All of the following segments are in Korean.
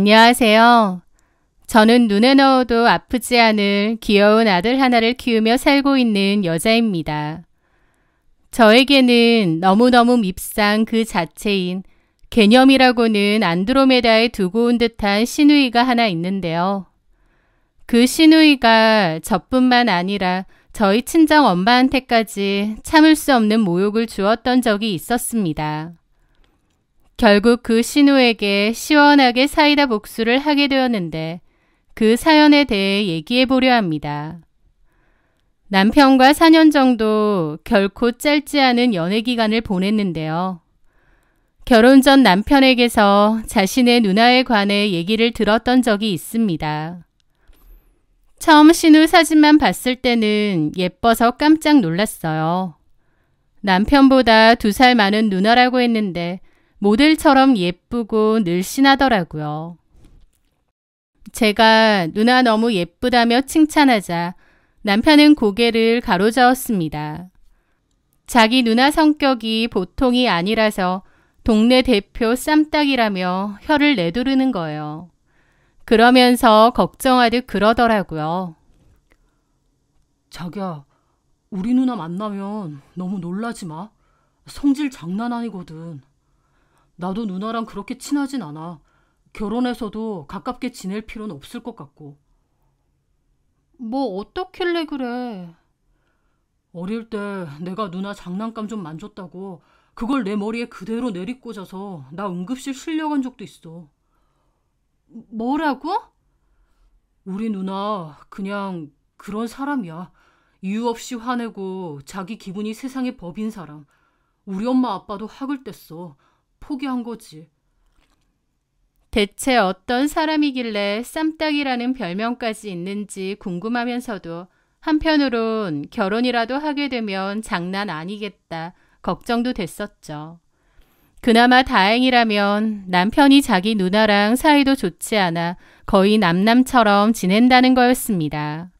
안녕하세요. 저는 눈에 넣어도 아프지 않을 귀여운 아들 하나를 키우며 살고 있는 여자입니다. 저에게는 너무너무 밉상 그 자체인 개념이라고는 안드로메다에 두고 온 듯한 시누이가 하나 있는데요. 그 시누이가 저뿐만 아니라 저희 친정 엄마한테까지 참을 수 없는 모욕을 주었던 적이 있었습니다. 결국 그 시누에게 시원하게 사이다 복수를 하게 되었는데 그 사연에 대해 얘기해 보려 합니다. 남편과 4년 정도 결코 짧지 않은 연애 기간을 보냈는데요. 결혼 전 남편에게서 자신의 누나에 관해 얘기를 들었던 적이 있습니다. 처음 신우 사진만 봤을 때는 예뻐서 깜짝 놀랐어요. 남편보다 2살 많은 누나라고 했는데 모델처럼 예쁘고 늘씬하더라고요. 제가 누나 너무 예쁘다며 칭찬하자 남편은 고개를 가로저었습니다. 자기 누나 성격이 보통이 아니라서 동네 대표 쌈딱이라며 혀를 내두르는 거예요. 그러면서 걱정하듯 그러더라고요. 자기야, 우리 누나 만나면 너무 놀라지 마. 성질 장난 아니거든. 나도 누나랑 그렇게 친하진 않아. 결혼해서도 가깝게 지낼 필요는 없을 것 같고. 뭐 어떻길래 그래? 어릴 때 내가 누나 장난감 좀 만졌다고 그걸 내 머리에 그대로 내리꽂아서 나 응급실 실려간 적도 있어. 뭐라고? 우리 누나 그냥 그런 사람이야. 이유 없이 화내고 자기 기분이 세상의 법인 사람. 우리 엄마 아빠도 학을 뗐어. 포기한 거지. 대체 어떤 사람이길래 쌈딱이라는 별명까지 있는지 궁금하면서도 한편으론 결혼이라도 하게 되면 장난 아니겠다 걱정도 됐었죠. 그나마 다행이라면 남편이 자기 누나랑 사이도 좋지 않아 거의 남남처럼 지낸다는 거였습니다.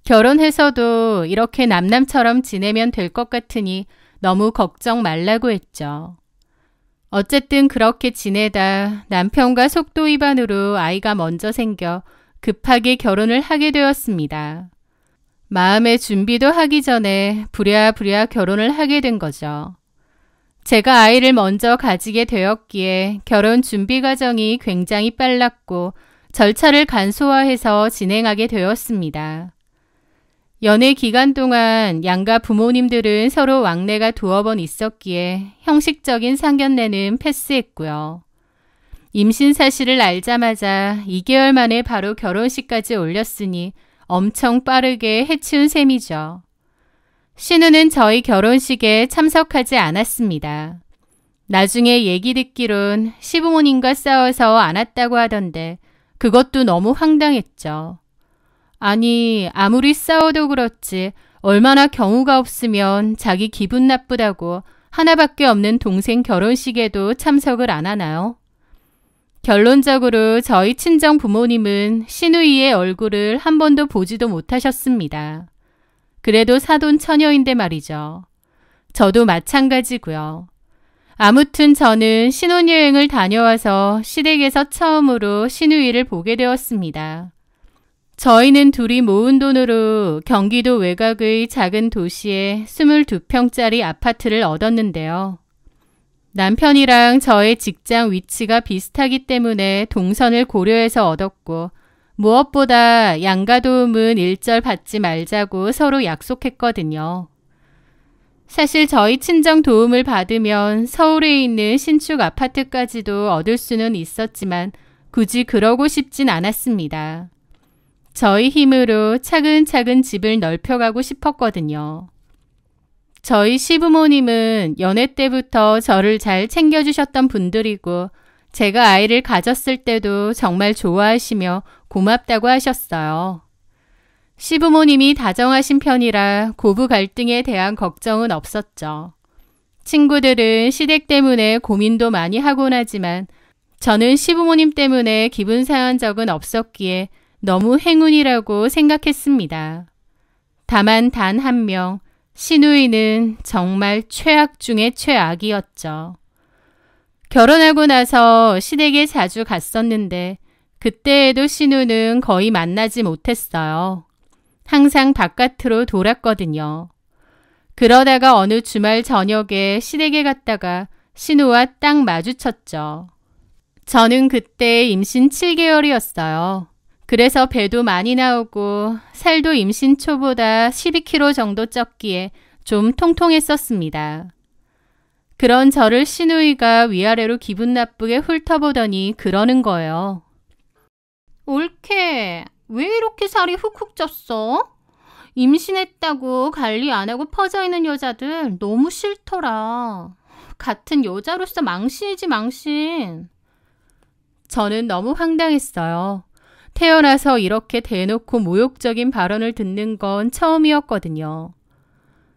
결혼해서도 이렇게 남남처럼 지내면 될 것 같으니 너무 걱정 말라고 했죠. 어쨌든 그렇게 지내다 남편과 속도 위반으로 아이가 먼저 생겨 급하게 결혼을 하게 되었습니다. 마음의 준비도 하기 전에 부랴부랴 결혼을 하게 된 거죠. 제가 아이를 먼저 가지게 되었기에 결혼 준비 과정이 굉장히 빨랐고 절차를 간소화해서 진행하게 되었습니다. 연애 기간 동안 양가 부모님들은 서로 왕래가 2번 있었기에 형식적인 상견례는 패스했고요. 임신 사실을 알자마자 2개월 만에 바로 결혼식까지 올렸으니 엄청 빠르게 해치운 셈이죠. 신우는 저희 결혼식에 참석하지 않았습니다. 나중에 얘기 듣기론 시부모님과 싸워서 안 왔다고 하던데 그것도 너무 황당했죠. 아니, 아무리 싸워도 그렇지 얼마나 경우가 없으면 자기 기분 나쁘다고 하나밖에 없는 동생 결혼식에도 참석을 안 하나요? 결론적으로 저희 친정 부모님은 시누이의 얼굴을 한 번도 보지도 못하셨습니다. 그래도 사돈 처녀인데 말이죠. 저도 마찬가지고요. 아무튼 저는 신혼여행을 다녀와서 시댁에서 처음으로 시누이를 보게 되었습니다. 저희는 둘이 모은 돈으로 경기도 외곽의 작은 도시에 22평짜리 아파트를 얻었는데요. 남편이랑 저의 직장 위치가 비슷하기 때문에 동선을 고려해서 얻었고 무엇보다 양가 도움은 일절 받지 말자고 서로 약속했거든요. 사실 저희 친정 도움을 받으면 서울에 있는 신축 아파트까지도 얻을 수는 있었지만 굳이 그러고 싶진 않았습니다. 저희 힘으로 차근차근 집을 넓혀가고 싶었거든요. 저희 시부모님은 연애 때부터 저를 잘 챙겨주셨던 분들이고 제가 아이를 가졌을 때도 정말 좋아하시며 고맙다고 하셨어요. 시부모님이 다정하신 편이라 고부 갈등에 대한 걱정은 없었죠. 친구들은 시댁 때문에 고민도 많이 하곤 하지만 저는 시부모님 때문에 기분 상한 적은 없었기에 너무 행운이라고 생각했습니다. 다만 단 한 명, 시누이는 정말 최악 중의 최악이었죠. 결혼하고 나서 시댁에 자주 갔었는데 그때에도 신우는 거의 만나지 못했어요. 항상 바깥으로 돌았거든요. 그러다가 어느 주말 저녁에 시댁에 갔다가 신우와 딱 마주쳤죠. 저는 그때 임신 7개월이었어요. 그래서 배도 많이 나오고 살도 임신 초보다 12kg 정도 쪘기에 좀 통통했었습니다. 그런 저를 시누이가 위아래로 기분 나쁘게 훑어보더니 그러는 거예요. 올케, 왜 이렇게 살이 훅훅 쪘어? 임신했다고 관리 안 하고 퍼져있는 여자들 너무 싫더라. 같은 여자로서 망신이지 망신. 저는 너무 황당했어요. 태어나서 이렇게 대놓고 모욕적인 발언을 듣는 건 처음이었거든요.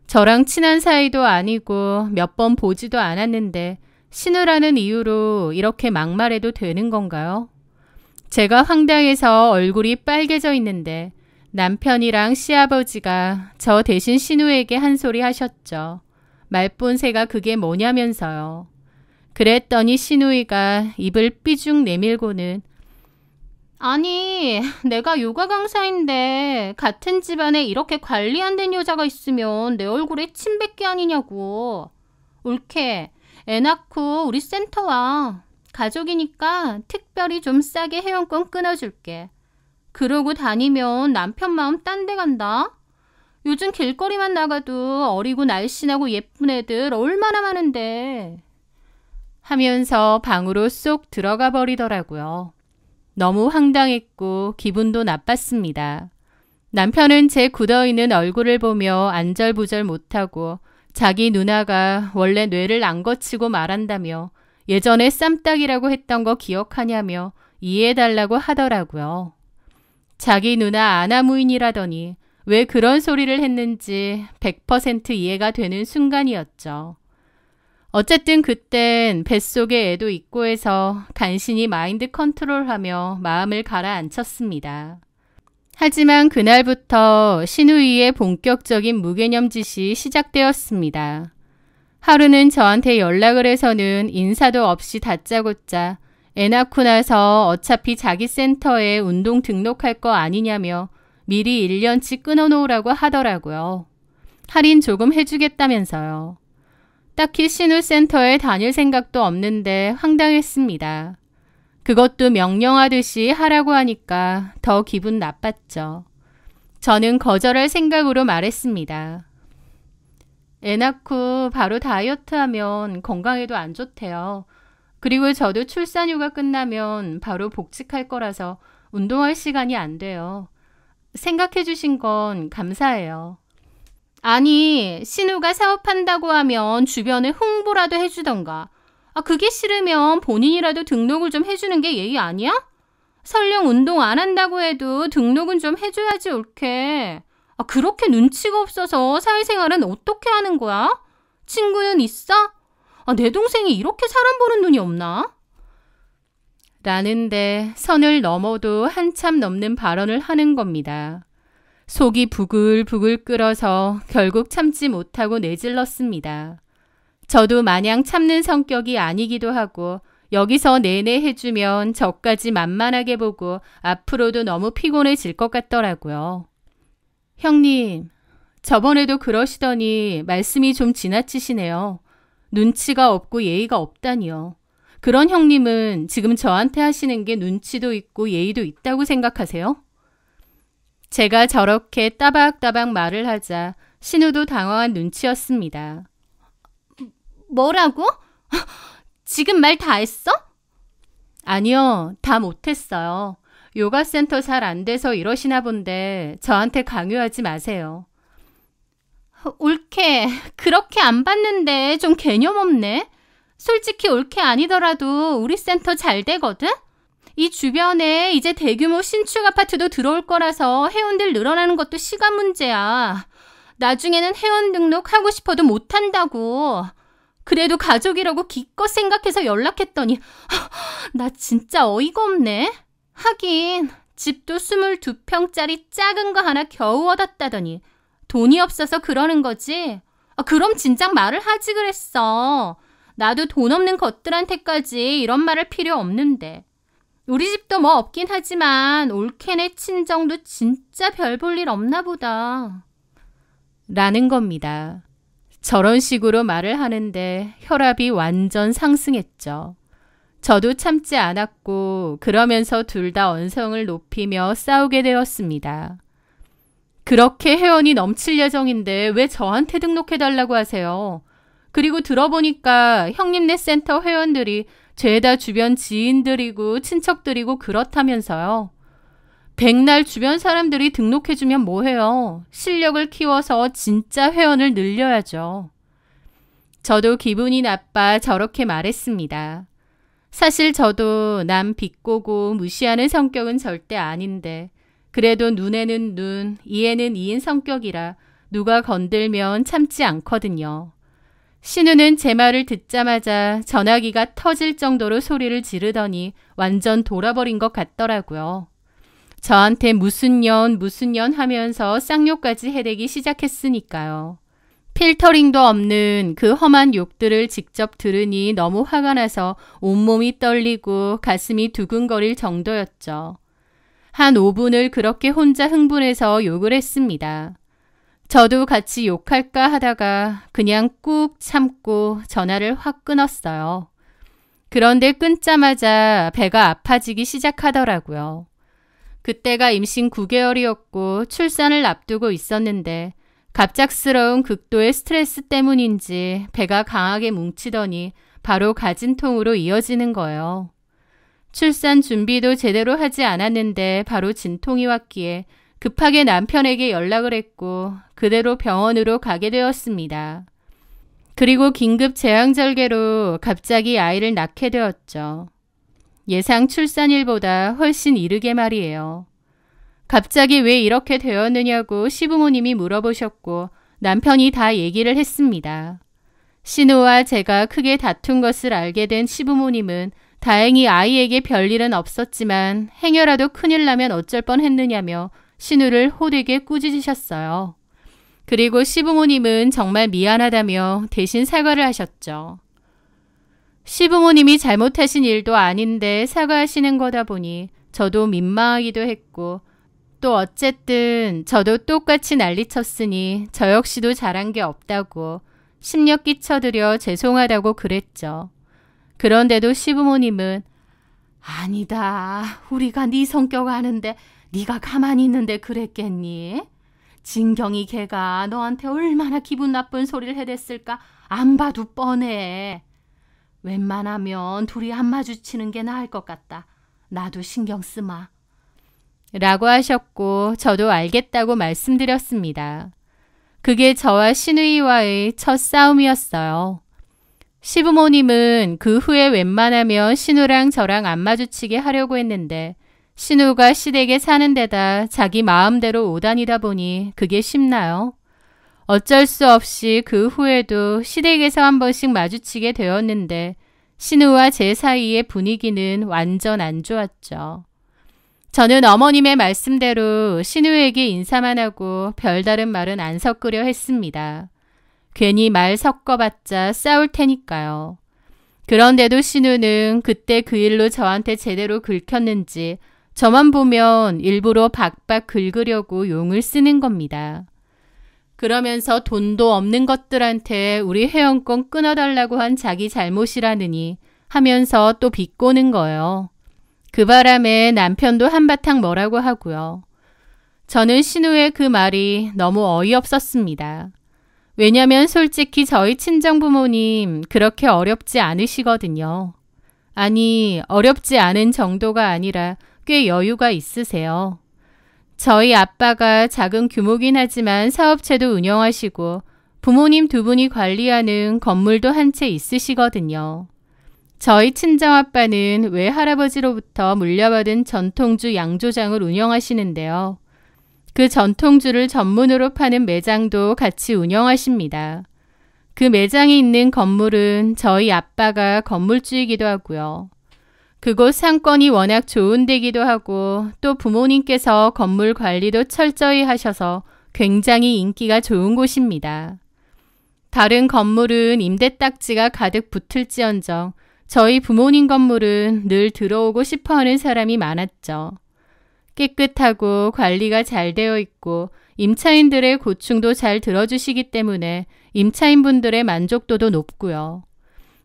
저랑 친한 사이도 아니고 몇 번 보지도 않았는데 신우라는 이유로 이렇게 막말해도 되는 건가요? 제가 황당해서 얼굴이 빨개져 있는데 남편이랑 시아버지가 저 대신 신우에게 한 소리 하셨죠. 말본새가 그게 뭐냐면서요. 그랬더니 신우이가 입을 삐죽 내밀고는 아니, 내가 요가 강사인데 같은 집안에 이렇게 관리 안 된 여자가 있으면 내 얼굴에 침 뱉기 아니냐고. 올케, 애 낳고 우리 센터 와. 가족이니까 특별히 좀 싸게 회원권 끊어줄게. 그러고 다니면 남편 마음 딴 데 간다. 요즘 길거리만 나가도 어리고 날씬하고 예쁜 애들 얼마나 많은데. 하면서 방으로 쏙 들어가 버리더라고요. 너무 황당했고 기분도 나빴습니다. 남편은 제 굳어있는 얼굴을 보며 안절부절 못하고 자기 누나가 원래 뇌를 안 거치고 말한다며 예전에 쌈딱이라고 했던 거 기억하냐며 이해해달라고 하더라고요. 자기 누나 아나무인이라더니 왜 그런 소리를 했는지 100% 이해가 되는 순간이었죠. 어쨌든 그땐 뱃속에 애도 있고 해서 간신히 마인드 컨트롤하며 마음을 가라앉혔습니다. 하지만 그날부터 신우이의 본격적인 무개념 짓이 시작되었습니다. 하루는 저한테 연락을 해서는 인사도 없이 다짜고짜 애 낳고 나서 어차피 자기 센터에 운동 등록할 거 아니냐며 미리 1년치 끊어놓으라고 하더라고요. 할인 조금 해주겠다면서요. 딱히 신우센터에 다닐 생각도 없는데 황당했습니다. 그것도 명령하듯이 하라고 하니까 더 기분 나빴죠. 저는 거절할 생각으로 말했습니다. 애 낳고 바로 다이어트하면 건강에도 안 좋대요. 그리고 저도 출산휴가 끝나면 바로 복직할 거라서 운동할 시간이 안 돼요. 생각해 주신 건 감사해요. 아니, 신우가 사업한다고 하면 주변에 홍보라도 해주던가. 그게 싫으면 본인이라도 등록을 좀 해주는 게 예의 아니야? 설령 운동 안 한다고 해도 등록은 좀 해줘야지 올케. 그렇게 눈치가 없어서 사회생활은 어떻게 하는 거야? 친구는 있어? 내 동생이 이렇게 사람 보는 눈이 없나? 라는데 선을 넘어도 한참 넘는 발언을 하는 겁니다. 속이 부글부글 끓어서 결국 참지 못하고 내질렀습니다. 저도 마냥 참는 성격이 아니기도 하고 여기서 내내 해주면 저까지 만만하게 보고 앞으로도 너무 피곤해질 것 같더라고요. 형님, 저번에도 그러시더니 말씀이 좀 지나치시네요. 눈치가 없고 예의가 없다니요. 그런 형님은 지금 저한테 하시는 게 눈치도 있고 예의도 있다고 생각하세요? 제가 저렇게 따박따박 말을 하자 신우도 당황한 눈치였습니다. 뭐라고? 지금 말 다 했어? 아니요, 다 못했어요. 요가센터 잘 안 돼서 이러시나 본데 저한테 강요하지 마세요. 올케, 그렇게 안 봤는데 좀 개념 없네. 솔직히 올케 아니더라도 우리 센터 잘 되거든? 이 주변에 이제 대규모 신축 아파트도 들어올 거라서 회원들 늘어나는 것도 시간 문제야. 나중에는 회원 등록하고 싶어도 못한다고. 그래도 가족이라고 기껏 생각해서 연락했더니 나 진짜 어이가 없네. 하긴 집도 22평짜리 작은 거 하나 겨우 얻었다더니 돈이 없어서 그러는 거지. 그럼 진작 말을 하지 그랬어. 나도 돈 없는 것들한테까지 이런 말할 필요 없는데. 우리 집도 뭐 없긴 하지만 올케네 친정도 진짜 별 볼 일 없나 보다. 라는 겁니다. 저런 식으로 말을 하는데 혈압이 완전 상승했죠. 저도 참지 않았고 그러면서 둘 다 언성을 높이며 싸우게 되었습니다. 그렇게 회원이 넘칠 예정인데 왜 저한테 등록해달라고 하세요? 그리고 들어보니까 형님네 센터 회원들이 죄다 주변 지인들이고 친척들이고 그렇다면서요. 백날 주변 사람들이 등록해주면 뭐해요? 실력을 키워서 진짜 회원을 늘려야죠. 저도 기분이 나빠 저렇게 말했습니다. 사실 저도 남 비꼬고 무시하는 성격은 절대 아닌데 그래도 눈에는 눈, 이에는 이인 성격이라 누가 건들면 참지 않거든요. 신우는 제 말을 듣자마자 전화기가 터질 정도로 소리를 지르더니 완전 돌아버린 것 같더라고요. 저한테 무슨 년 하면서 쌍욕까지 해대기 시작했으니까요. 필터링도 없는 그 험한 욕들을 직접 들으니 너무 화가 나서 온몸이 떨리고 가슴이 두근거릴 정도였죠. 한 5분을 그렇게 혼자 흥분해서 욕을 했습니다. 저도 같이 욕할까 하다가 그냥 꾹 참고 전화를 확 끊었어요. 그런데 끊자마자 배가 아파지기 시작하더라고요. 그때가 임신 9개월이었고 출산을 앞두고 있었는데 갑작스러운 극도의 스트레스 때문인지 배가 강하게 뭉치더니 바로 가진통으로 이어지는 거예요. 출산 준비도 제대로 하지 않았는데 바로 진통이 왔기에 급하게 남편에게 연락을 했고 그대로 병원으로 가게 되었습니다. 그리고 긴급 제왕절개로 갑자기 아이를 낳게 되었죠. 예상 출산일보다 훨씬 이르게 말이에요. 갑자기 왜 이렇게 되었느냐고 시부모님이 물어보셨고 남편이 다 얘기를 했습니다. 신우와 제가 크게 다툰 것을 알게 된 시부모님은 다행히 아이에게 별일은 없었지만 행여라도 큰일 나면 어쩔 뻔했느냐며 신우를 호되게 꾸짖으셨어요. 그리고 시부모님은 정말 미안하다며 대신 사과를 하셨죠. 시부모님이 잘못하신 일도 아닌데 사과하시는 거다 보니 저도 민망하기도 했고 또 어쨌든 저도 똑같이 난리쳤으니 저 역시도 잘한 게 없다고 심력 끼쳐드려 죄송하다고 그랬죠. 그런데도 시부모님은 아니다. 우리가 네 성격 아는데 네가 가만히 있는데 그랬겠니? 진경이 걔가 너한테 얼마나 기분 나쁜 소리를 해댔을까 안 봐도 뻔해. 웬만하면 둘이 안 마주치는 게 나을 것 같다. 나도 신경 쓰마. 라고 하셨고 저도 알겠다고 말씀드렸습니다. 그게 저와 신우이와의 첫 싸움이었어요. 시부모님은 그 후에 웬만하면 신우랑 저랑 안 마주치게 하려고 했는데 신우가 시댁에 사는 데다 자기 마음대로 오다니다 보니 그게 쉽나요? 어쩔 수 없이 그 후에도 시댁에서 한 번씩 마주치게 되었는데 신우와 제 사이의 분위기는 완전 안 좋았죠. 저는 어머님의 말씀대로 신우에게 인사만 하고 별다른 말은 안 섞으려 했습니다. 괜히 말 섞어봤자 싸울 테니까요. 그런데도 신우는 그때 그 일로 저한테 제대로 긁혔는지 저만 보면 일부러 박박 긁으려고 용을 쓰는 겁니다. 그러면서 돈도 없는 것들한테 우리 회원권 끊어달라고 한 자기 잘못이라느니 하면서 또 비꼬는 거예요. 그 바람에 남편도 한바탕 뭐라고 하고요. 저는 신우의 그 말이 너무 어이없었습니다. 왜냐면 솔직히 저희 친정부모님 그렇게 어렵지 않으시거든요. 아니, 어렵지 않은 정도가 아니라 꽤 여유가 있으세요. 저희 아빠가 작은 규모긴 하지만 사업체도 운영하시고 부모님 두 분이 관리하는 건물도 한 채 있으시거든요. 저희 친정아빠는 외할아버지로부터 물려받은 전통주 양조장을 운영하시는데요. 그 전통주를 전문으로 파는 매장도 같이 운영하십니다. 그 매장이 있는 건물은 저희 아빠가 건물주이기도 하고요. 그곳 상권이 워낙 좋은 데기도 하고 또 부모님께서 건물 관리도 철저히 하셔서 굉장히 인기가 좋은 곳입니다. 다른 건물은 임대 딱지가 가득 붙을지언정 저희 부모님 건물은 늘 들어오고 싶어하는 사람이 많았죠. 깨끗하고 관리가 잘 되어 있고 임차인들의 고충도 잘 들어주시기 때문에 임차인분들의 만족도도 높고요.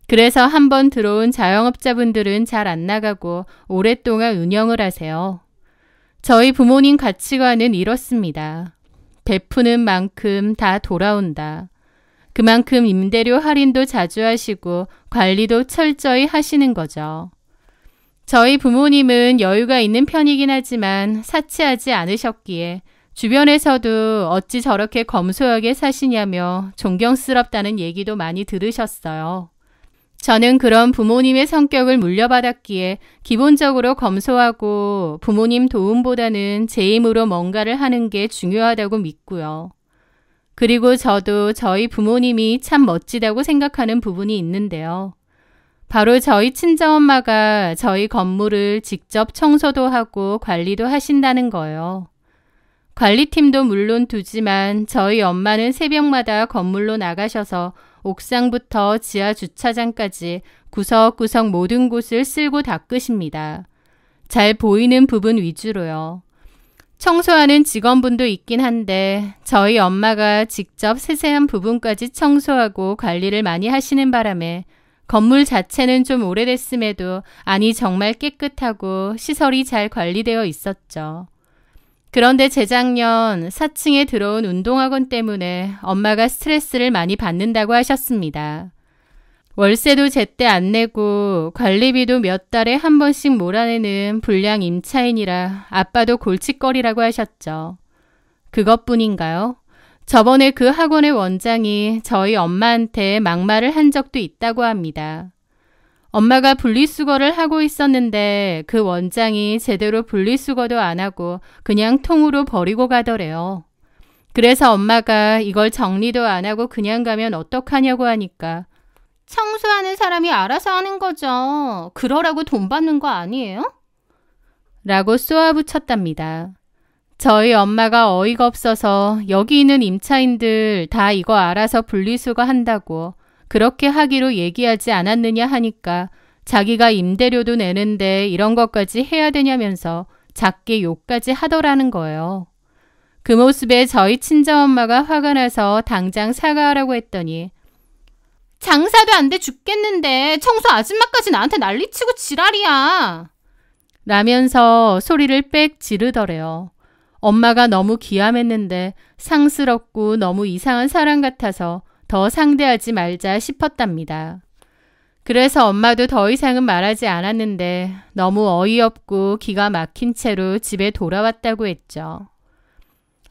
그래서 한번 들어온 자영업자분들은 잘 안 나가고 오랫동안 운영을 하세요. 저희 부모님 가치관은 이렇습니다. 베푸는 만큼 다 돌아온다. 그만큼 임대료 할인도 자주 하시고 관리도 철저히 하시는 거죠. 저희 부모님은 여유가 있는 편이긴 하지만 사치하지 않으셨기에 주변에서도 어찌 저렇게 검소하게 사시냐며 존경스럽다는 얘기도 많이 들으셨어요. 저는 그런 부모님의 성격을 물려받았기에 기본적으로 검소하고 부모님 도움보다는 제 힘으로 뭔가를 하는 게 중요하다고 믿고요. 그리고 저도 저희 부모님이 참 멋지다고 생각하는 부분이 있는데요. 바로 저희 친정엄마가 저희 건물을 직접 청소도 하고 관리도 하신다는 거예요. 관리팀도 물론 두지만 저희 엄마는 새벽마다 건물로 나가셔서 옥상부터 지하 주차장까지 구석구석 모든 곳을 쓸고 닦으십니다. 잘 보이는 부분 위주로요. 청소하는 직원분도 있긴 한데 저희 엄마가 직접 세세한 부분까지 청소하고 관리를 많이 하시는 바람에 건물 자체는 좀 오래됐음에도 아니 정말 깨끗하고 시설이 잘 관리되어 있었죠. 그런데 재작년 4층에 들어온 운동학원 때문에 엄마가 스트레스를 많이 받는다고 하셨습니다. 월세도 제때 안 내고 관리비도 몇 달에 한 번씩 몰아내는 불량 임차인이라 아빠도 골칫거리라고 하셨죠. 그것뿐인가요? 저번에 그 학원의 원장이 저희 엄마한테 막말을 한 적도 있다고 합니다. 엄마가 분리수거를 하고 있었는데 그 원장이 제대로 분리수거도 안 하고 그냥 통으로 버리고 가더래요. 그래서 엄마가 이걸 정리도 안 하고 그냥 가면 어떡하냐고 하니까 청소하는 사람이 알아서 하는 거죠. 그러라고 돈 받는 거 아니에요? 라고 쏘아붙였답니다. 저희 엄마가 어이가 없어서 여기 있는 임차인들 다 이거 알아서 분리수거 한다고 그렇게 하기로 얘기하지 않았느냐 하니까 자기가 임대료도 내는데 이런 것까지 해야 되냐면서 작게 욕까지 하더라는 거예요. 그 모습에 저희 친정엄마가 화가 나서 당장 사과하라고 했더니 장사도 안 돼 죽겠는데 청소 아줌마까지 나한테 난리치고 지랄이야. 라면서 소리를 빽 지르더래요. 엄마가 너무 기함했는데 상스럽고 너무 이상한 사람 같아서 더 상대하지 말자 싶었답니다. 그래서 엄마도 더 이상은 말하지 않았는데 너무 어이없고 기가 막힌 채로 집에 돌아왔다고 했죠.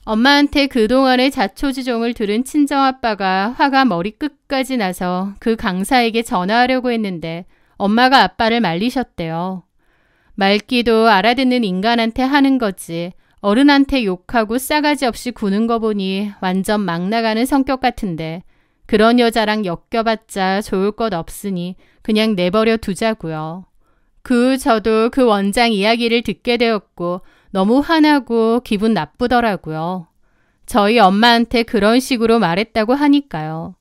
엄마한테 그동안의 자초지종을 들은 친정아빠가 화가 머리끝까지 나서 그 강사에게 전화하려고 했는데 엄마가 아빠를 말리셨대요. 말귀도 알아듣는 인간한테 하는 거지 어른한테 욕하고 싸가지 없이 구는 거 보니 완전 막 나가는 성격 같은데 그런 여자랑 엮여봤자 좋을 것 없으니 그냥 내버려 두자고요. 저도 그 원장 이야기를 듣게 되었고 너무 화나고 기분 나쁘더라고요. 저희 엄마한테 그런 식으로 말했다고 하니까요.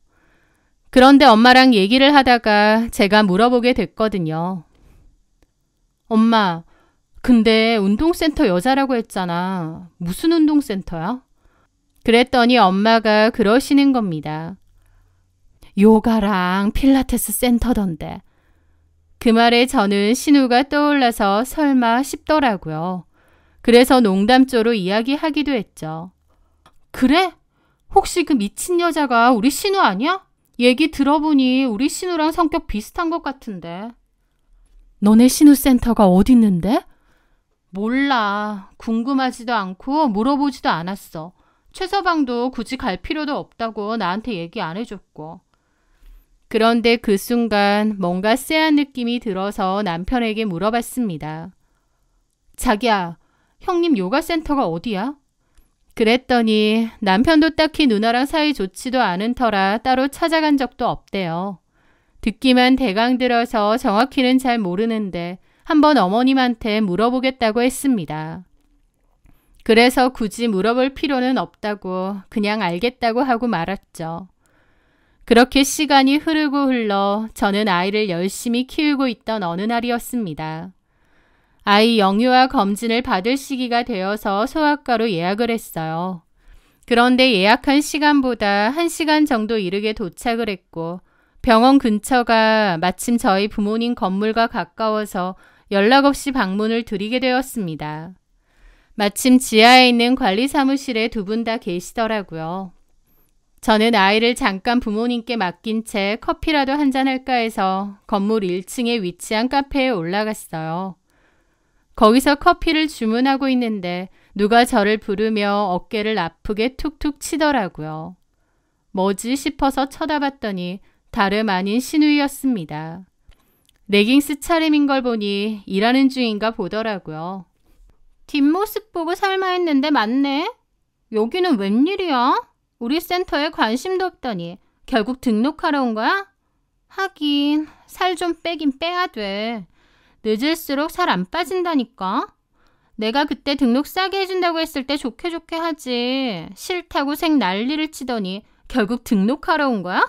그런데 엄마랑 얘기를 하다가 제가 물어보게 됐거든요. 엄마, 근데 운동센터 여자라고 했잖아. 무슨 운동센터야? 그랬더니 엄마가 그러시는 겁니다. 요가랑 필라테스 센터던데. 그 말에 저는 신우가 떠올라서 설마 싶더라고요. 그래서 농담조로 이야기하기도 했죠. 그래? 혹시 그 미친 여자가 우리 신우 아니야? 얘기 들어보니 우리 신우랑 성격 비슷한 것 같은데. 너네 신우 센터가 어디 있는데? 몰라. 궁금하지도 않고 물어보지도 않았어. 최서방도 굳이 갈 필요도 없다고 나한테 얘기 안 해줬고. 그런데 그 순간 뭔가 쎄한 느낌이 들어서 남편에게 물어봤습니다. 자기야, 형님 요가센터가 어디야? 그랬더니 남편도 딱히 누나랑 사이 좋지도 않은 터라 따로 찾아간 적도 없대요. 듣기만 대강 들어서 정확히는 잘 모르는데 한번 어머님한테 물어보겠다고 했습니다. 그래서 굳이 물어볼 필요는 없다고 그냥 알겠다고 하고 말았죠. 그렇게 시간이 흐르고 흘러 저는 아이를 열심히 키우고 있던 어느 날이었습니다. 아이 영유아 검진을 받을 시기가 되어서 소아과로 예약을 했어요. 그런데 예약한 시간보다 1시간 정도 이르게 도착을 했고 병원 근처가 마침 저희 부모님 건물과 가까워서 연락 없이 방문을 드리게 되었습니다. 마침 지하에 있는 관리 사무실에 두 분 다 계시더라고요. 저는 아이를 잠깐 부모님께 맡긴 채 커피라도 한잔 할까 해서 건물 1층에 위치한 카페에 올라갔어요. 거기서 커피를 주문하고 있는데 누가 저를 부르며 어깨를 아프게 툭툭 치더라고요. 뭐지 싶어서 쳐다봤더니 다름 아닌 신우이였습니다. 레깅스 차림인 걸 보니 일하는 중인가 보더라고요. 뒷모습 보고 설마 했는데 맞네? 여기는 웬일이야? 우리 센터에 관심도 없더니 결국 등록하러 온 거야? 하긴 살 좀 빼긴 빼야 돼. 늦을수록 살 안 빠진다니까. 내가 그때 등록 싸게 해준다고 했을 때 좋게 하지. 싫다고 색 난리를 치더니 결국 등록하러 온 거야?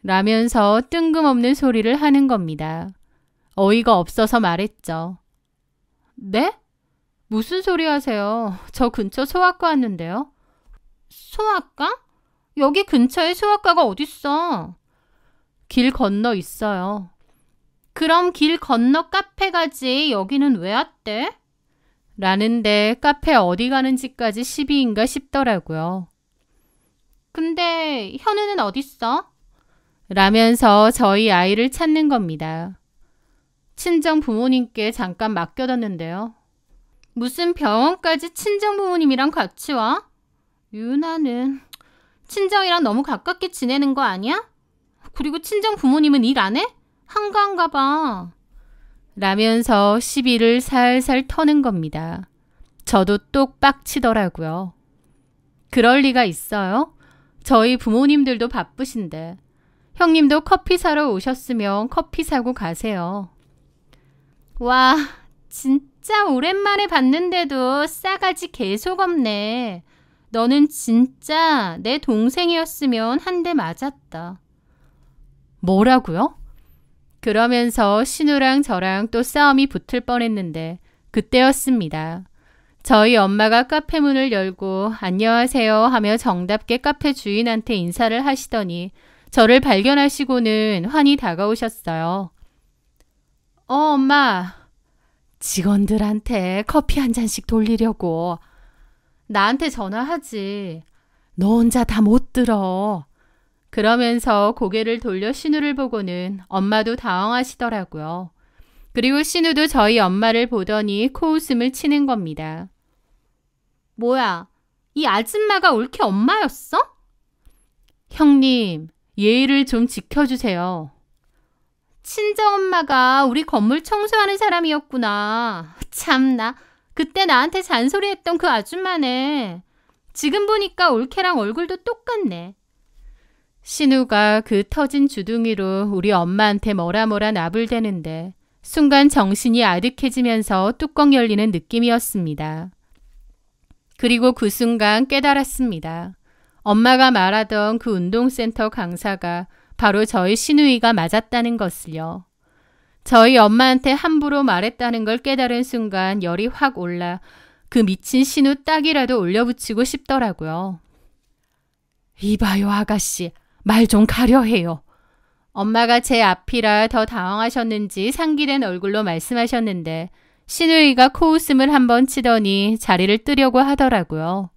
라면서 뜬금없는 소리를 하는 겁니다. 어이가 없어서 말했죠. 네? 무슨 소리 하세요? 저 근처 소아과 왔는데요. 소아과? 여기 근처에 소아과가 어딨어? 길 건너 있어요. 그럼 길 건너 카페 가지. 여기는 왜 왔대? 라는데 카페 어디 가는지까지 시비인가 싶더라고요. 근데 현우는 어딨어? 라면서 저희 아이를 찾는 겁니다. 친정 부모님께 잠깐 맡겨뒀는데요. 무슨 병원까지 친정 부모님이랑 같이 와? 유나는 친정이랑 너무 가깝게 지내는 거 아니야? 그리고 친정 부모님은 일 안 해? 한가한가 봐. 라면서 시비를 살살 터는 겁니다. 저도 똑 빡치더라고요. 그럴 리가 있어요? 저희 부모님들도 바쁘신데. 형님도 커피 사러 오셨으면 커피 사고 가세요. 와, 진짜 오랜만에 봤는데도 싸가지 계속 없네. 너는 진짜 내 동생이었으면 한 대 맞았다. 뭐라고요? 그러면서 신우랑 저랑 또 싸움이 붙을 뻔했는데 그때였습니다. 저희 엄마가 카페 문을 열고 안녕하세요 하며 정답게 카페 주인한테 인사를 하시더니 저를 발견하시고는 환히 다가오셨어요. 엄마. 직원들한테 커피 한 잔씩 돌리려고. 나한테 전화하지. 너 혼자 다 못 들어. 그러면서 고개를 돌려 신우를 보고는 엄마도 당황하시더라고요. 그리고 신우도 저희 엄마를 보더니 코웃음을 치는 겁니다. 뭐야, 이 아줌마가 올케 엄마였어? 형님, 예의를 좀 지켜주세요. 친정엄마가 우리 건물 청소하는 사람이었구나. 참나, 그때 나한테 잔소리했던 그 아줌마네. 지금 보니까 올케랑 얼굴도 똑같네. 신우가 그 터진 주둥이로 우리 엄마한테 뭐라 나불대는데 순간 정신이 아득해지면서 뚜껑 열리는 느낌이었습니다. 그리고 그 순간 깨달았습니다. 엄마가 말하던 그 운동센터 강사가 바로 저희 신우이가 맞았다는 것을요. 저희 엄마한테 함부로 말했다는 걸 깨달은 순간 열이 확 올라 그 미친 신우 딱이라도 올려붙이고 싶더라고요. 이봐요 아가씨, 말 좀 가려 해요. 엄마가 제 앞이라 더 당황하셨는지 상기된 얼굴로 말씀하셨는데 신우이가 코웃음을 한번 치더니 자리를 뜨려고 하더라고요.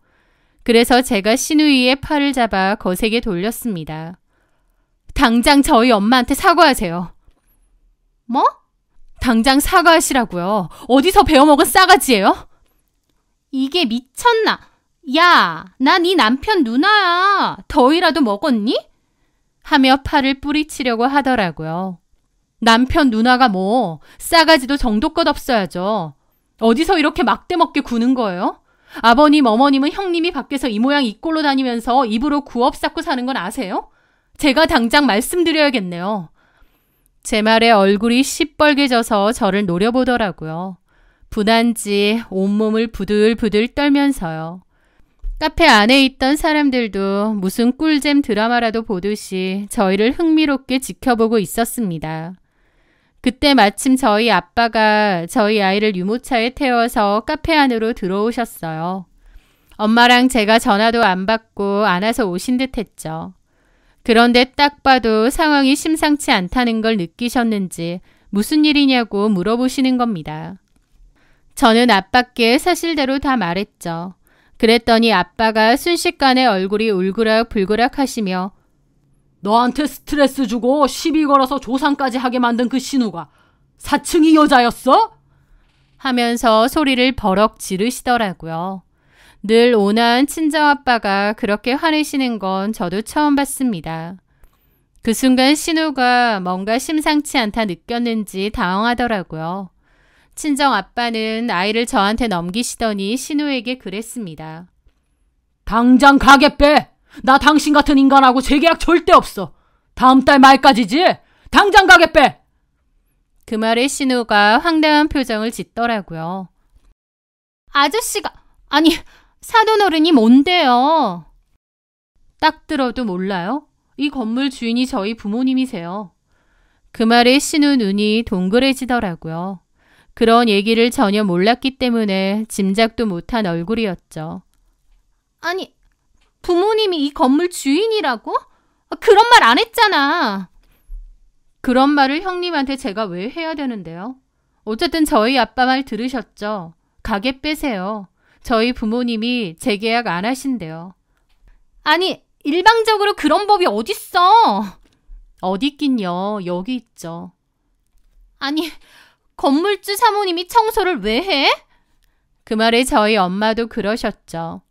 그래서 제가 신우이의 팔을 잡아 거세게 돌렸습니다. 당장 저희 엄마한테 사과하세요. 뭐? 당장 사과하시라고요. 어디서 배워먹은 싸가지예요? 이게 미쳤나? 야, 나 네 남편 누나야. 더위라도 먹었니? 하며 팔을 뿌리치려고 하더라고요. 남편 누나가 뭐 싸가지도 정도껏 없어야죠. 어디서 이렇게 막대먹게 구는 거예요? 아버님, 어머님은 형님이 밖에서 이 모양 이 꼴로 다니면서 입으로 구업 쌓고 사는 건 아세요? 제가 당장 말씀드려야겠네요. 제 말에 얼굴이 시뻘개져서 저를 노려보더라고요. 분한지 온몸을 부들부들 떨면서요. 카페 안에 있던 사람들도 무슨 꿀잼 드라마라도 보듯이 저희를 흥미롭게 지켜보고 있었습니다. 그때 마침 저희 아빠가 저희 아이를 유모차에 태워서 카페 안으로 들어오셨어요. 엄마랑 제가 전화도 안 받고 안아서 오신 듯 했죠. 그런데 딱 봐도 상황이 심상치 않다는 걸 느끼셨는지 무슨 일이냐고 물어보시는 겁니다. 저는 아빠께 사실대로 다 말했죠. 그랬더니 아빠가 순식간에 얼굴이 울그락불그락 하시며 너한테 스트레스 주고 시비 걸어서 조상까지 하게 만든 그 신우가 사층이 여자였어? 하면서 소리를 버럭 지르시더라고요. 늘 온화한 친정아빠가 그렇게 화내시는 건 저도 처음 봤습니다. 그 순간 신우가 뭔가 심상치 않다 느꼈는지 당황하더라고요. 친정아빠는 아이를 저한테 넘기시더니 신우에게 그랬습니다. 당장 가게 빼! 나 당신 같은 인간하고 재계약 절대 없어! 다음 달 말까지지? 당장 가게 빼! 그 말에 신우가 황당한 표정을 짓더라고요. 아저씨가, 아니, 사돈어른이 뭔데요? 딱 들어도 몰라요? 이 건물 주인이 저희 부모님이세요. 그 말에 신우 눈이 동그래지더라고요. 그런 얘기를 전혀 몰랐기 때문에 짐작도 못한 얼굴이었죠. 아니, 부모님이 이 건물 주인이라고? 그런 말 안 했잖아. 그런 말을 형님한테 제가 왜 해야 되는데요? 어쨌든 저희 아빠 말 들으셨죠? 가게 빼세요. 저희 부모님이 재계약 안 하신대요. 아니, 일방적으로 그런 법이 어딨어? 어딨긴요. 여기 있죠. 아니, 건물주 사모님이 청소를 왜 해? 그 말에 저희 엄마도 그러셨죠.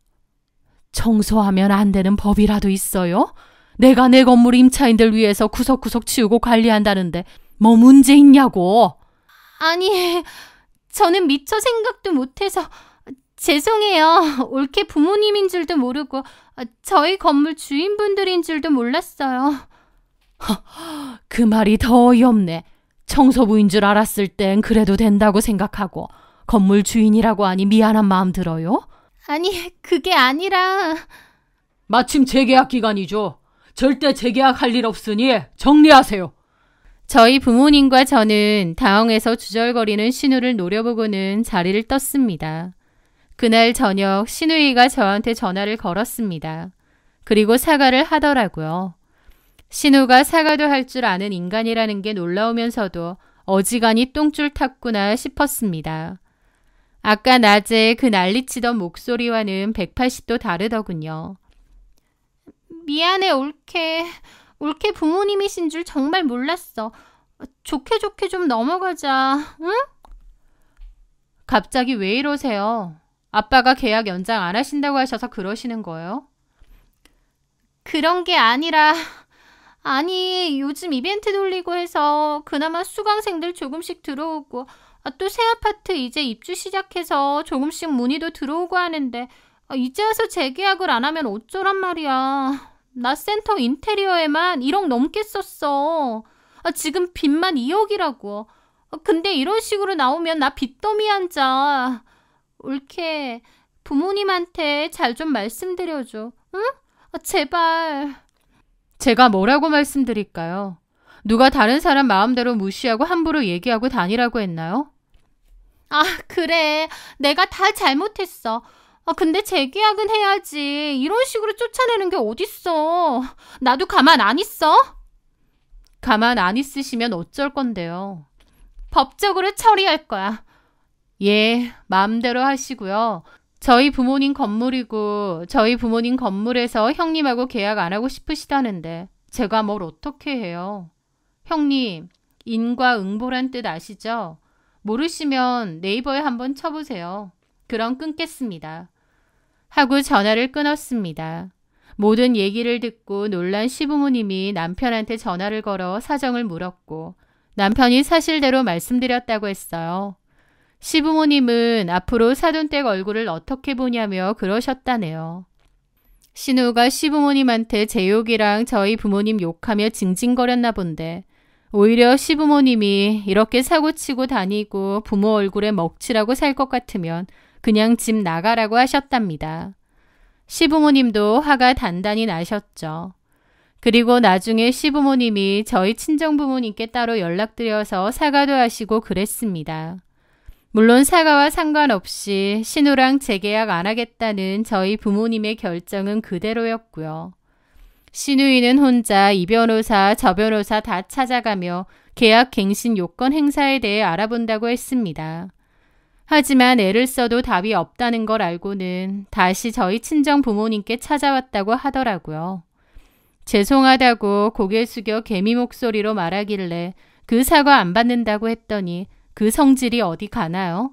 청소하면 안 되는 법이라도 있어요? 내가 내 건물 임차인들 위해서 구석구석 치우고 관리한다는데 뭐 문제 있냐고. 아니, 저는 미처 생각도 못해서 죄송해요. 올케 부모님인 줄도 모르고 저희 건물 주인분들인 줄도 몰랐어요. 그 말이 더 어이없네. 청소부인 줄 알았을 땐 그래도 된다고 생각하고 건물 주인이라고 하니 미안한 마음 들어요? 아니, 그게 아니라... 마침 재계약 기간이죠. 절대 재계약할 일 없으니 정리하세요. 저희 부모님과 저는 당황해서 주절거리는 신우를 노려보고는 자리를 떴습니다. 그날 저녁 신우이가 저한테 전화를 걸었습니다. 그리고 사과를 하더라고요. 신우가 사과도 할 줄 아는 인간이라는 게 놀라우면서도 어지간히 똥줄 탔구나 싶었습니다. 아까 낮에 그 난리치던 목소리와는 180도 다르더군요. 미안해, 올케. 올케 부모님이신 줄 정말 몰랐어. 좋게 좋게 좀 넘어가자, 응? 갑자기 왜 이러세요? 아빠가 계약 연장 안 하신다고 하셔서 그러시는 거예요? 그런 게 아니라... 아니, 요즘 이벤트 돌리고 해서 그나마 수강생들 조금씩 들어오고 또 새 아파트 이제 입주 시작해서 조금씩 문의도 들어오고 하는데 이제 와서 재계약을 안 하면 어쩌란 말이야. 나 센터 인테리어에만 1억 넘게 썼어. 지금 빚만 2억이라고. 근데 이런 식으로 나오면 나 빚더미 앉아. 올케, 부모님한테 잘 좀 말씀드려줘. 응? 제발. 제가 뭐라고 말씀드릴까요? 누가 다른 사람 마음대로 무시하고 함부로 얘기하고 다니라고 했나요? 아, 그래. 내가 다 잘못했어. 근데 재계약은 해야지. 이런 식으로 쫓아내는 게 어딨어. 나도 가만 안 있어? 가만 안 있으시면 어쩔 건데요. 법적으로 처리할 거야. 예, 마음대로 하시고요. 저희 부모님 건물이고 저희 부모님 건물에서 형님하고 계약 안 하고 싶으시다는데 제가 뭘 어떻게 해요? 형님, 인과응보란 뜻 아시죠? 모르시면 네이버에 한번 쳐보세요. 그럼 끊겠습니다. 하고 전화를 끊었습니다. 모든 얘기를 듣고 놀란 시부모님이 남편한테 전화를 걸어 사정을 물었고 남편이 사실대로 말씀드렸다고 했어요. 시부모님은 앞으로 사돈댁 얼굴을 어떻게 보냐며 그러셨다네요. 신우가 시부모님한테 제 욕이랑 저희 부모님 욕하며 징징거렸나 본데 오히려 시부모님이 이렇게 사고치고 다니고 부모 얼굴에 먹칠하고 살 것 같으면 그냥 집 나가라고 하셨답니다. 시부모님도 화가 단단히 나셨죠. 그리고 나중에 시부모님이 저희 친정부모님께 따로 연락드려서 사과도 하시고 그랬습니다. 물론 사과와 상관없이 신우랑 재계약 안 하겠다는 저희 부모님의 결정은 그대로였고요. 신우이는 혼자 이 변호사 저 변호사 다 찾아가며 계약 갱신 요건 행사에 대해 알아본다고 했습니다. 하지만 애를 써도 답이 없다는 걸 알고는 다시 저희 친정 부모님께 찾아왔다고 하더라고요. 죄송하다고 고개 숙여 개미 목소리로 말하길래 그 사과 안 받는다고 했더니 그 성질이 어디 가나요?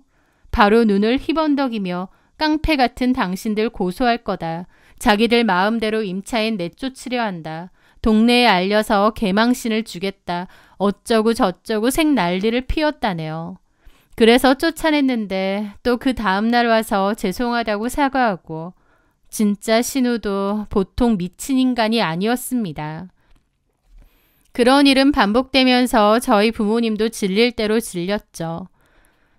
바로 눈을 희번덕이며 깡패 같은 당신들 고소할 거다. 자기들 마음대로 임차인 내쫓으려 한다. 동네에 알려서 개망신을 주겠다. 어쩌고 저쩌고 생 난리를 피웠다네요. 그래서 쫓아냈는데 또 그 다음날 와서 죄송하다고 사과하고 진짜 신우도 보통 미친 인간이 아니었습니다. 그런 일은 반복되면서 저희 부모님도 질릴 대로 질렸죠.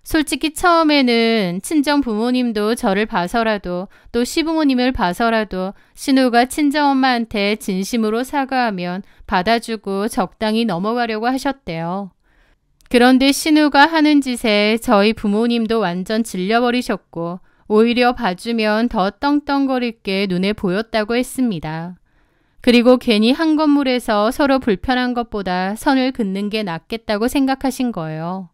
솔직히 처음에는 친정 부모님도 저를 봐서라도 또 시부모님을 봐서라도 신우가 친정엄마한테 진심으로 사과하면 받아주고 적당히 넘어가려고 하셨대요. 그런데 신우가 하는 짓에 저희 부모님도 완전 질려버리셨고 오히려 봐주면 더 떵떵거릴 게 눈에 보였다고 했습니다. 그리고 괜히 한 건물에서 서로 불편한 것보다 선을 긋는 게 낫겠다고 생각하신 거예요.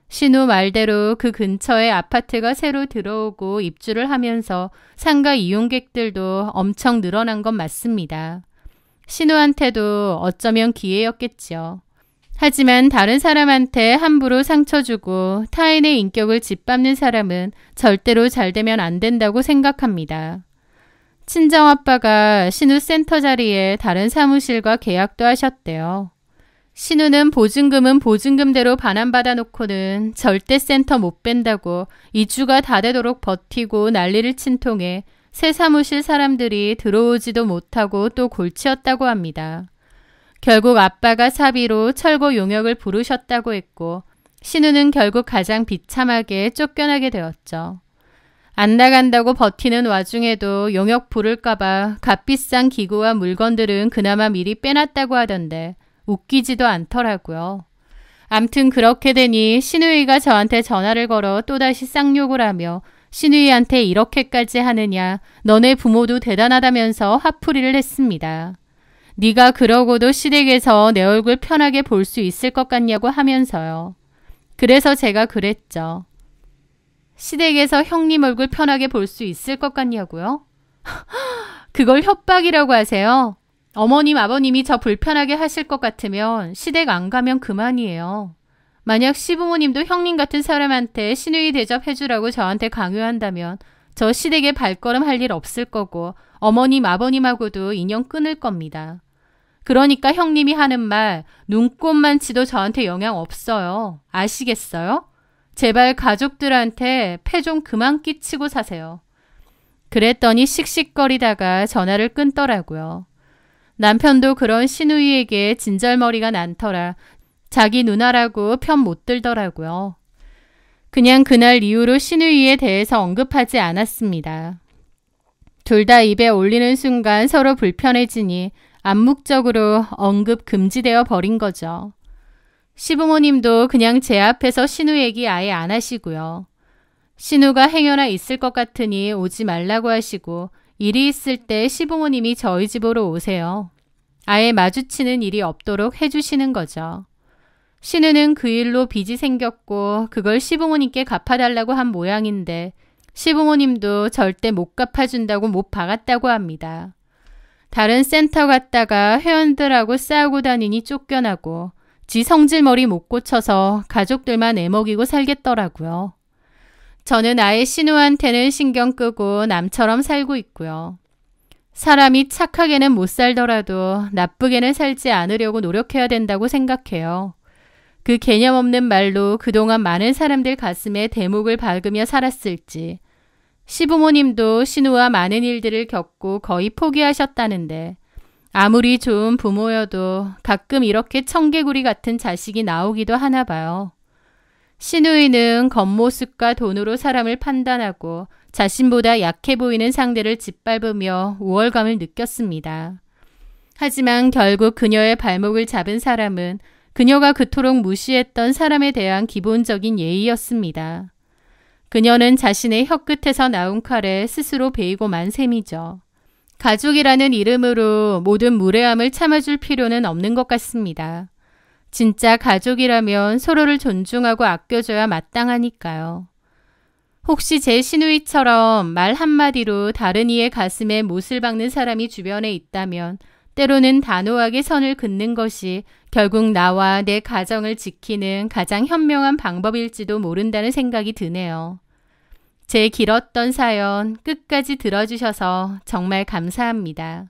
신우 말대로 그 근처에 아파트가 새로 들어오고 입주를 하면서 상가 이용객들도 엄청 늘어난 건 맞습니다. 신우한테도 어쩌면 기회였겠죠. 하지만 다른 사람한테 함부로 상처 주고 타인의 인격을 짓밟는 사람은 절대로 잘 되면 안 된다고 생각합니다. 친정아빠가 신우 센터 자리에 다른 사무실과 계약도 하셨대요. 신우는 보증금은 보증금대로 반환받아 놓고는 절대 센터 못 뺀다고 2주가 다 되도록 버티고 난리를 친 통에 새 사무실 사람들이 들어오지도 못하고 또 골치였다고 합니다. 결국 아빠가 사비로 철거 용역을 부르셨다고 했고 신우는 결국 가장 비참하게 쫓겨나게 되었죠. 안 나간다고 버티는 와중에도 용역 부를까봐 값비싼 기구와 물건들은 그나마 미리 빼놨다고 하던데 웃기지도 않더라고요. 암튼 그렇게 되니 신우이가 저한테 전화를 걸어 또다시 쌍욕을 하며 신우이한테 이렇게까지 하느냐, 너네 부모도 대단하다면서 화풀이를 했습니다. 네가 그러고도 시댁에서 내 얼굴 편하게 볼 수 있을 것 같냐고 하면서요. 그래서 제가 그랬죠. 시댁에서 형님 얼굴 편하게 볼 수 있을 것 같냐고요? 그걸 협박이라고 하세요? 어머님, 아버님이 저 불편하게 하실 것 같으면 시댁 안 가면 그만이에요. 만약 시부모님도 형님 같은 사람한테 신우이 대접해주라고 저한테 강요한다면 저 시댁에 발걸음 할 일 없을 거고 어머님, 아버님하고도 인연 끊을 겁니다. 그러니까 형님이 하는 말 눈꼽만치도 저한테 영향 없어요. 아시겠어요? 제발 가족들한테 폐 좀 그만 끼치고 사세요. 그랬더니 씩씩거리다가 전화를 끊더라고요. 남편도 그런 신우이에게 진절머리가 난터라 자기 누나라고 편 못 들더라고요. 그냥 그날 이후로 신우이에 대해서 언급하지 않았습니다. 둘 다 입에 올리는 순간 서로 불편해지니 암묵적으로 언급 금지되어 버린 거죠. 시부모님도 그냥 제 앞에서 신우 얘기 아예 안 하시고요. 신우가 행여나 있을 것 같으니 오지 말라고 하시고 일이 있을 때 시부모님이 저희 집으로 오세요. 아예 마주치는 일이 없도록 해주시는 거죠. 신우는 그 일로 빚이 생겼고 그걸 시부모님께 갚아달라고 한 모양인데 시부모님도 절대 못 갚아준다고 못 박았다고 합니다. 다른 센터 갔다가 회원들하고 싸우고 다니니 쫓겨나고 지 성질머리 못 고쳐서 가족들만 애먹이고 살겠더라고요. 저는 아예 신우한테는 신경 끄고 남처럼 살고 있고요. 사람이 착하게는 못 살더라도 나쁘게는 살지 않으려고 노력해야 된다고 생각해요. 그 개념 없는 말로 그동안 많은 사람들 가슴에 대목을 박으며 살았을지 시부모님도 신우와 많은 일들을 겪고 거의 포기하셨다는데 아무리 좋은 부모여도 가끔 이렇게 청개구리 같은 자식이 나오기도 하나 봐요. 신우이는 겉모습과 돈으로 사람을 판단하고 자신보다 약해 보이는 상대를 짓밟으며 우월감을 느꼈습니다. 하지만 결국 그녀의 발목을 잡은 사람은 그녀가 그토록 무시했던 사람에 대한 기본적인 예의였습니다. 그녀는 자신의 혀끝에서 나온 칼에 스스로 베이고 만 셈이죠. 가족이라는 이름으로 모든 무례함을 참아줄 필요는 없는 것 같습니다. 진짜 가족이라면 서로를 존중하고 아껴줘야 마땅하니까요. 혹시 제 시누이처럼 말 한마디로 다른 이의 가슴에 못을 박는 사람이 주변에 있다면 때로는 단호하게 선을 긋는 것이 결국 나와 내 가정을 지키는 가장 현명한 방법일지도 모른다는 생각이 드네요. 제 길었던 사연 끝까지 들어주셔서 정말 감사합니다.